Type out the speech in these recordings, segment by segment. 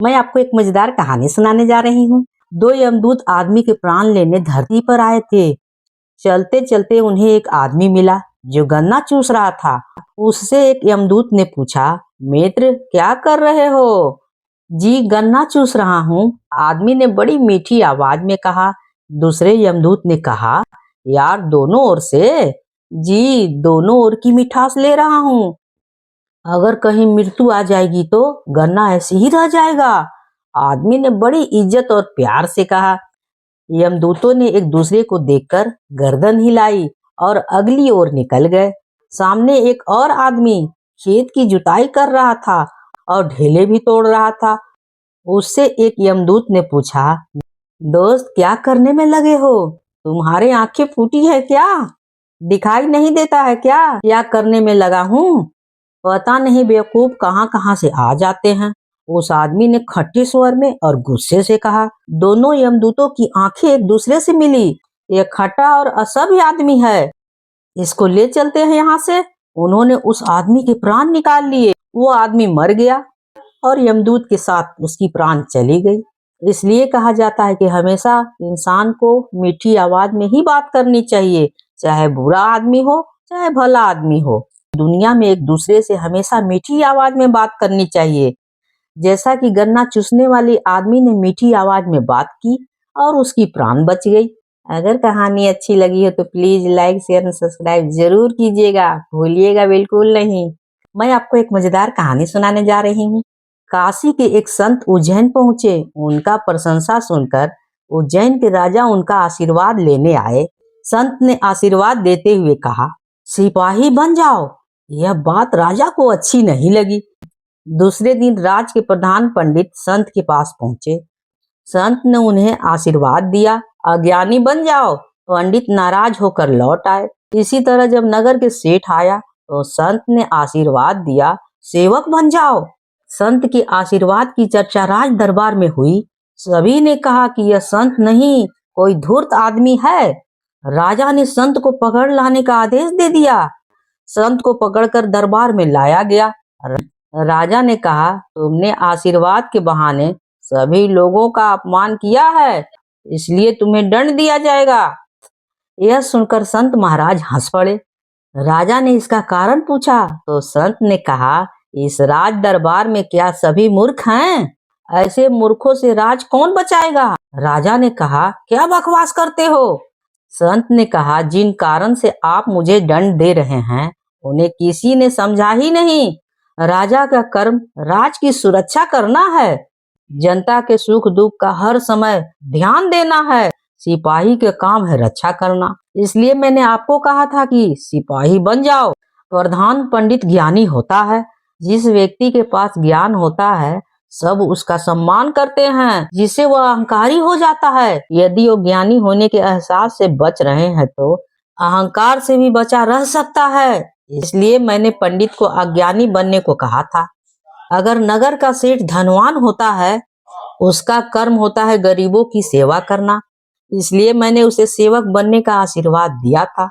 मैं आपको एक मजेदार कहानी सुनाने जा रही हूँ। दो यमदूत आदमी के प्राण लेने धरती पर आए थे। चलते चलते उन्हें एक आदमी मिला जो गन्ना चूस रहा था। उससे एक यमदूत ने पूछा, मित्र क्या कर रहे हो? जी गन्ना चूस रहा हूँ, आदमी ने बड़ी मीठी आवाज में कहा। दूसरे यमदूत ने कहा, यार दोनों ओर से। जी दोनों ओर की मिठास ले रहा हूँ, अगर कहीं मृत्यु आ जाएगी तो गन्ना ऐसे ही रह जाएगा। आदमी ने बड़ी इज्जत और प्यार से कहा। यमदूतों ने एक दूसरे को देखकर गर्दन हिलाई और अगली ओर निकल गए। सामने एक और आदमी खेत की जुताई कर रहा था और ढेले भी तोड़ रहा था। उससे एक यमदूत ने पूछा, दोस्त क्या करने में लगे हो? तुम्हारे आंखें फूटी है क्या? दिखाई नहीं देता है क्या करने में लगा हूँ? पता नहीं बेवकूफ कहाँ कहाँ से आ जाते हैं। उस आदमी ने खट्टे स्वर में और गुस्से से कहा। दोनों यमदूतों की आंखें एक दूसरे से मिली। ये खट्टा और असभ्य आदमी है, इसको ले चलते हैं यहाँ से। उन्होंने उस आदमी के प्राण निकाल लिए। वो आदमी मर गया और यमदूत के साथ उसकी प्राण चली गई। इसलिए कहा जाता है कि हमेशा इंसान को मीठी आवाज में ही बात करनी चाहिए, चाहे बुरा आदमी हो चाहे भला आदमी हो। दुनिया में एक दूसरे से हमेशा मीठी आवाज में बात करनी चाहिए। जैसा कि गन्ना चूसने वाली आदमी ने मीठी आवाज में बात की और उसकी प्राण बच गई। अगर कहानी अच्छी लगी हो तो प्लीज लाइक शेयर और सब्सक्राइब जरूर कीजिएगा, भूलिएगा बिल्कुल नहीं। मैं आपको एक मजेदार कहानी सुनाने जा रही हूँ। काशी के एक संत उज्जैन पहुंचे। उनका प्रशंसा सुनकर उज्जैन के राजा उनका आशीर्वाद लेने आए। संत ने आशीर्वाद देते हुए कहा, सिपाही बन जाओ। यह बात राजा को अच्छी नहीं लगी। दूसरे दिन राज के प्रधान पंडित संत के पास पहुंचे। संत ने उन्हें आशीर्वाद दिया, अज्ञानी बन जाओ। पंडित नाराज होकर लौट आए। इसी तरह जब नगर के सेठ आया तो संत ने आशीर्वाद दिया, सेवक बन जाओ। संत के आशीर्वाद की चर्चा राज दरबार में हुई। सभी ने कहा कि यह संत नहीं, कोई धूर्त आदमी है। राजा ने संत को पकड़ लाने का आदेश दे दिया। संत को पकड़कर दरबार में लाया गया। राजा ने कहा, तुमने आशीर्वाद के बहाने सभी लोगों का अपमान किया है, इसलिए तुम्हें दंड दिया जाएगा। यह सुनकर संत महाराज हंस पड़े। राजा ने इसका कारण पूछा तो संत ने कहा, इस राज दरबार में क्या सभी मूर्ख हैं? ऐसे मूर्खों से राज कौन बचाएगा? राजा ने कहा, क्या बकवास करते हो? संत ने कहा, जिन कारण से आप मुझे दंड दे रहे हैं उन्हें किसी ने समझा ही नहीं। राजा का कर्म राज की सुरक्षा करना है, जनता के सुख दुख का हर समय ध्यान देना है। सिपाही का काम है रक्षा करना, इसलिए मैंने आपको कहा था कि सिपाही बन जाओ। प्रधान पंडित ज्ञानी होता है। जिस व्यक्ति के पास ज्ञान होता है सब उसका सम्मान करते हैं, जिससे वह अहंकारी हो जाता है। यदि वो ज्ञानी होने के एहसास से बच रहे हैं तो अहंकार से भी बचा रह सकता है। इसलिए मैंने पंडित को अज्ञानी बनने को कहा था। अगर नगर का सेठ धनवान होता है, उसका कर्म होता है गरीबों की सेवा करना, इसलिए मैंने उसे सेवक बनने का आशीर्वाद दिया था।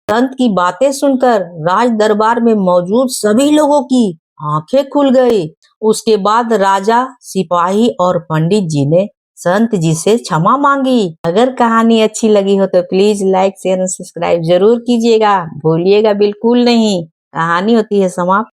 संत की बातें सुनकर राज दरबार में मौजूद सभी लोगों की आंखें खुल गई। उसके बाद राजा, सिपाही और पंडित जी ने संत जी से क्षमा मांगी। अगर कहानी अच्छी लगी हो तो प्लीज लाइक शेयर और सब्सक्राइब जरूर कीजिएगा, भूलिएगा बिल्कुल नहीं। कहानी होती है समाप्त।